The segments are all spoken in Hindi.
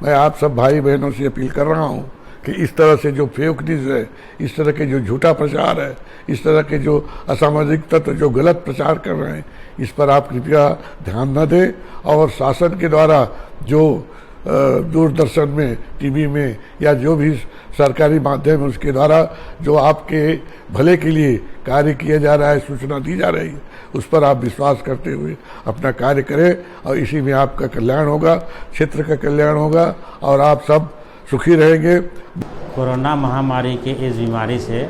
मैं आप सब भाई बहनों से अपील कर रहा हूँ कि इस तरह से जो फेक न्यूज़ है, इस तरह के जो झूठा प्रचार है, इस तरह के जो असामाजिक तत्व जो गलत प्रचार कर रहे हैं, इस पर आप कृपया ध्यान न दें। और शासन के द्वारा जो दूरदर्शन में, टीवी में या जो भी सरकारी माध्यम है उसके द्वारा जो आपके भले के लिए कार्य किया जा रहा है, सूचना दी जा रही है, उस पर आप विश्वास करते हुए अपना कार्य करें और इसी में आपका कल्याण होगा, क्षेत्र का कल्याण होगा और आप सब सुखी रहेंगे। कोरोना महामारी के इस बीमारी से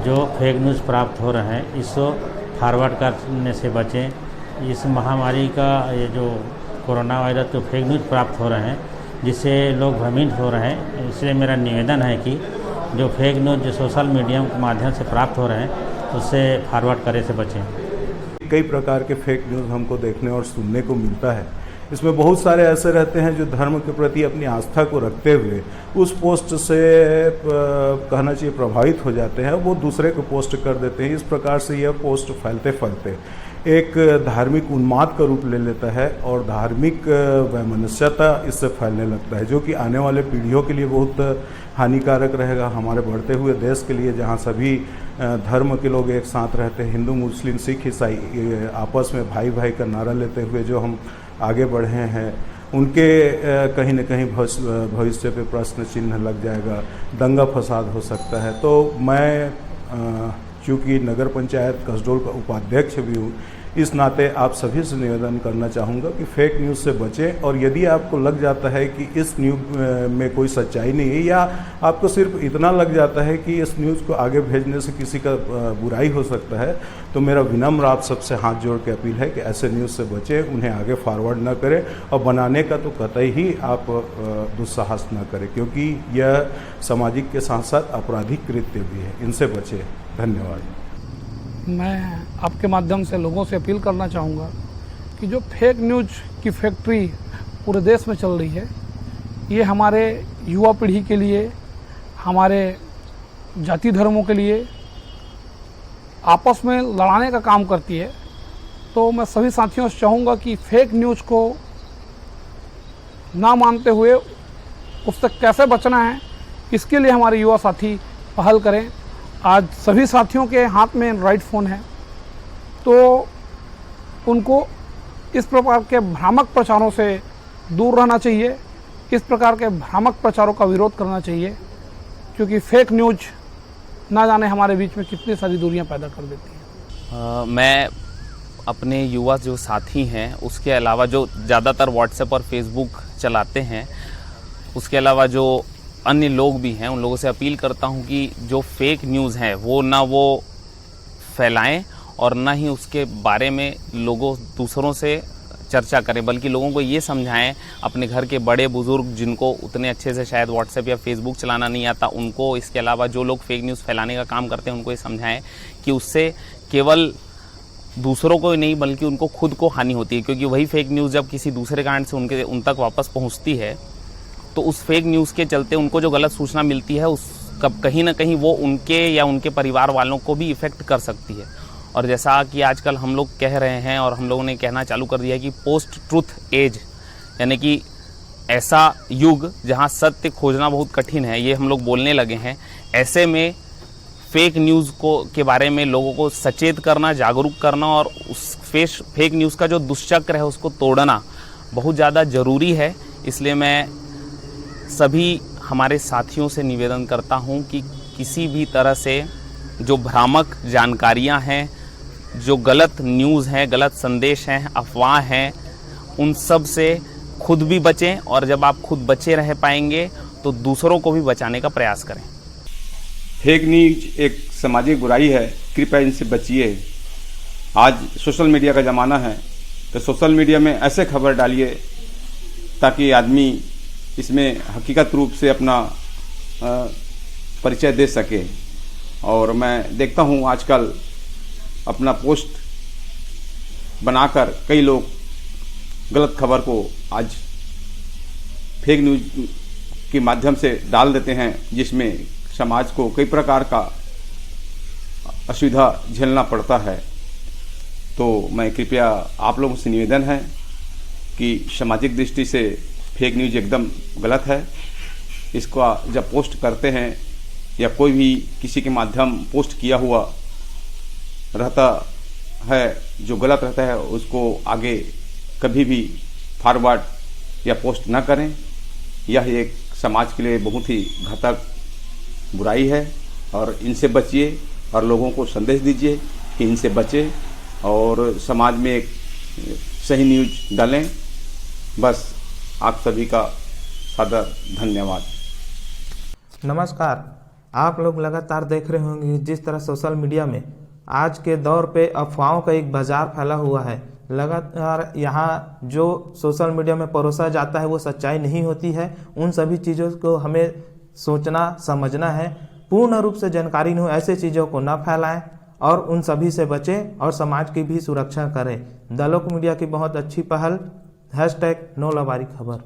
जो फेक न्यूज़ प्राप्त हो रहे हैं, इसको फॉरवर्ड करने से बचें। इस महामारी का ये जो कोरोना वायरस जो फेक न्यूज़ प्राप्त हो रहे हैं, जिससे लोग भ्रमित हो रहे हैं, इसलिए मेरा निवेदन है कि जो फेक न्यूज़ जो सोशल मीडिया के माध्यम से प्राप्त हो रहे हैं, उससे फॉरवर्ड करने से बचें। कई प्रकार के फेक न्यूज़ हमको देखने और सुनने को मिलता है। इसमें बहुत सारे ऐसे रहते हैं जो धर्म के प्रति अपनी आस्था को रखते हुए उस पोस्ट से कहना चाहिए प्रभावित हो जाते हैं, वो दूसरे को पोस्ट कर देते हैं। इस प्रकार से यह पोस्ट फैलते फैलते एक धार्मिक उन्माद का रूप ले लेता है और धार्मिक वैमनस्यता इससे फैलने लगता है, जो कि आने वाले पीढ़ियों के लिए बहुत हानिकारक रहेगा। हमारे बढ़ते हुए देश के लिए, जहाँ सभी धर्म के लोग एक साथ रहते हैं, हिंदू मुस्लिम सिख ईसाई आपस में भाई भाई का नारा लेते हुए जो हम आगे बढ़े हैं, उनके कहीं न कहीं भविष्य पे प्रश्न चिन्ह लग जाएगा, दंगा फसाद हो सकता है। तो मैं चूँकि नगर पंचायत कसडोल का उपाध्यक्ष भी हूँ, इस नाते आप सभी से निवेदन करना चाहूँगा कि फेक न्यूज़ से बचें। और यदि आपको लग जाता है कि इस न्यूज़ में कोई सच्चाई नहीं है, या आपको सिर्फ इतना लग जाता है कि इस न्यूज़ को आगे भेजने से किसी का बुराई हो सकता है, तो मेरा विनम्र आप सबसे हाथ जोड़ के अपील है कि ऐसे न्यूज़ से बचें, उन्हें आगे फॉरवर्ड न करें और बनाने का तो कतई ही आप दुस्साहस न करें, क्योंकि यह सामाजिक के साथ साथ आपराधिक कृत्य भी है। इनसे बचें। धन्यवाद। मैं आपके माध्यम से लोगों से अपील करना चाहूँगा कि जो फेक न्यूज़ की फैक्ट्री पूरे देश में चल रही है, ये हमारे युवा पीढ़ी के लिए, हमारे जाति धर्मों के लिए आपस में लड़ाने का काम करती है। तो मैं सभी साथियों से चाहूँगा कि फेक न्यूज़ को ना मानते हुए उससे कैसे बचना है, इसके लिए हमारे युवा साथी पहल करें। आज सभी साथियों के हाथ में एंड्रॉइड फ़ोन है, तो उनको इस प्रकार के भ्रामक प्रचारों से दूर रहना चाहिए, इस प्रकार के भ्रामक प्रचारों का विरोध करना चाहिए, क्योंकि फेक न्यूज़ ना जाने हमारे बीच में कितनी सारी दूरियां पैदा कर देती हैं। मैं अपने युवा जो साथी हैं, उसके अलावा जो ज़्यादातर व्हाट्सएप और फेसबुक चलाते हैं, उसके अलावा जो अन्य लोग भी हैं, उन लोगों से अपील करता हूं कि जो फेक न्यूज़ है वो ना वो फैलाएं और ना ही उसके बारे में दूसरों से चर्चा करें, बल्कि लोगों को ये समझाएं, अपने घर के बड़े बुजुर्ग जिनको उतने अच्छे से शायद व्हाट्सएप या फेसबुक चलाना नहीं आता उनको, इसके अलावा जो लोग फेक न्यूज़ फैलाने का काम करते हैं उनको ये समझाएं कि उससे केवल दूसरों को ही नहीं बल्कि उनको खुद को हानि होती है। क्योंकि वही फेक न्यूज़ जब किसी दूसरे कारण से उन तक वापस पहुँचती है, तो उस फेक न्यूज़ के चलते उनको जो गलत सूचना मिलती है, उस कहीं ना कहीं वो उनके या उनके परिवार वालों को भी इफ़ेक्ट कर सकती है। और जैसा कि आजकल हम लोग कह रहे हैं और हम लोगों ने कहना चालू कर दिया है कि पोस्ट ट्रुथ एज, यानी कि ऐसा युग जहां सत्य खोजना बहुत कठिन है, ये हम लोग बोलने लगे हैं। ऐसे में फेक न्यूज़ के बारे में लोगों को सचेत करना, जागरूक करना और उस फेक न्यूज़ का जो दुष्चक्र है उसको तोड़ना बहुत ज़्यादा ज़रूरी है। इसलिए मैं सभी हमारे साथियों से निवेदन करता हूं कि किसी भी तरह से जो भ्रामक जानकारियां हैं, जो गलत न्यूज़ हैं, गलत संदेश हैं, अफवाह हैं, उन सब से खुद भी बचें और जब आप खुद बचे रह पाएंगे तो दूसरों को भी बचाने का प्रयास करें। फेक न्यूज एक सामाजिक बुराई है, कृपया इनसे बचिए। आज सोशल मीडिया का ज़माना है, तो सोशल मीडिया में ऐसे खबर डालिए ताकि आदमी इसमें हकीकत रूप से अपना परिचय दे सके। और मैं देखता हूँ आजकल अपना पोस्ट बनाकर कई लोग गलत खबर को आज फेक न्यूज के माध्यम से डाल देते हैं, जिसमें समाज को कई प्रकार का असुविधा झेलना पड़ता है। तो मैं कृपया आप लोगों से निवेदन है कि सामाजिक दृष्टि से फेक न्यूज एकदम गलत है। इसका जब पोस्ट करते हैं या कोई भी किसी के माध्यम पोस्ट किया हुआ रहता है जो गलत रहता है, उसको आगे कभी भी फॉरवर्ड या पोस्ट न करें। यह एक समाज के लिए बहुत ही घातक बुराई है और इनसे बचिए और लोगों को संदेश दीजिए कि इनसे बचें और समाज में एक सही न्यूज डालें। बस आप सभी का सादर धन्यवाद। नमस्कार, आप लोग लगातार देख रहे होंगे जिस तरह सोशल मीडिया में आज के दौर पे अफवाहों का एक बाजार फैला हुआ है। लगातार यहाँ जो सोशल मीडिया में परोसा जाता है वो सच्चाई नहीं होती है। उन सभी चीज़ों को हमें सोचना समझना है, पूर्ण रूप से जानकारी न हो ऐसे चीज़ों को न फैलाएं और उन सभी से बचें और समाज की भी सुरक्षा करें। द लोक मीडिया की बहुत अच्छी पहल #नो लबारी खबर।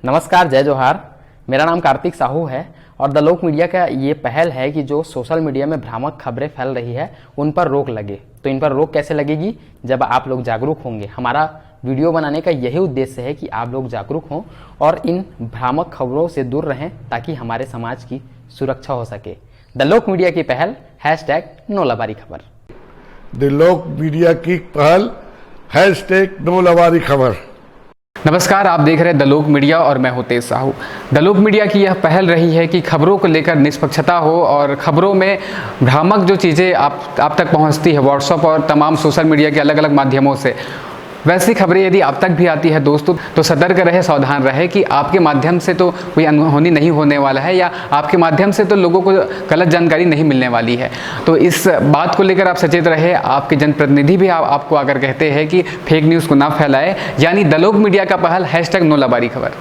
नमस्कार, जय जोहार। मेरा नाम कार्तिक साहू है और द लोक मीडिया का ये पहल है कि जो सोशल मीडिया में भ्रामक खबरें फैल रही है उन पर रोक लगे। तो इन पर रोक कैसे लगेगी? जब आप लोग जागरूक होंगे। हमारा वीडियो बनाने का यही उद्देश्य है कि आप लोग जागरूक हों और इन भ्रामक खबरों से दूर रहें ताकि हमारे समाज की सुरक्षा हो सके। द लोक मीडिया की पहल #नो लबारी खबर। द लोक मीडिया की पहल #नो लबारी खबर। नमस्कार, आप देख रहे हैं द लोक मीडिया और मैं हूं तेज साहू। द लोक मीडिया की यह पहल रही है कि खबरों को लेकर निष्पक्षता हो और खबरों में भ्रामक जो चीज़ें आप तक पहुंचती है व्हाट्सएप और तमाम सोशल मीडिया के अलग अलग माध्यमों से, वैसी खबरें यदि आप तक भी आती है दोस्तों तो सतर्क रहे, सावधान रहे कि आपके माध्यम से तो कोई अनहोनी नहीं होने वाला है या आपके माध्यम से तो लोगों को गलत जानकारी नहीं मिलने वाली है। तो इस बात को लेकर आप सचेत रहे। आपके जनप्रतिनिधि भी आपको आकर कहते हैं कि फेक न्यूज़ को ना फैलाए, यानी द लोक मीडिया का पहल #नो लबारी खबर।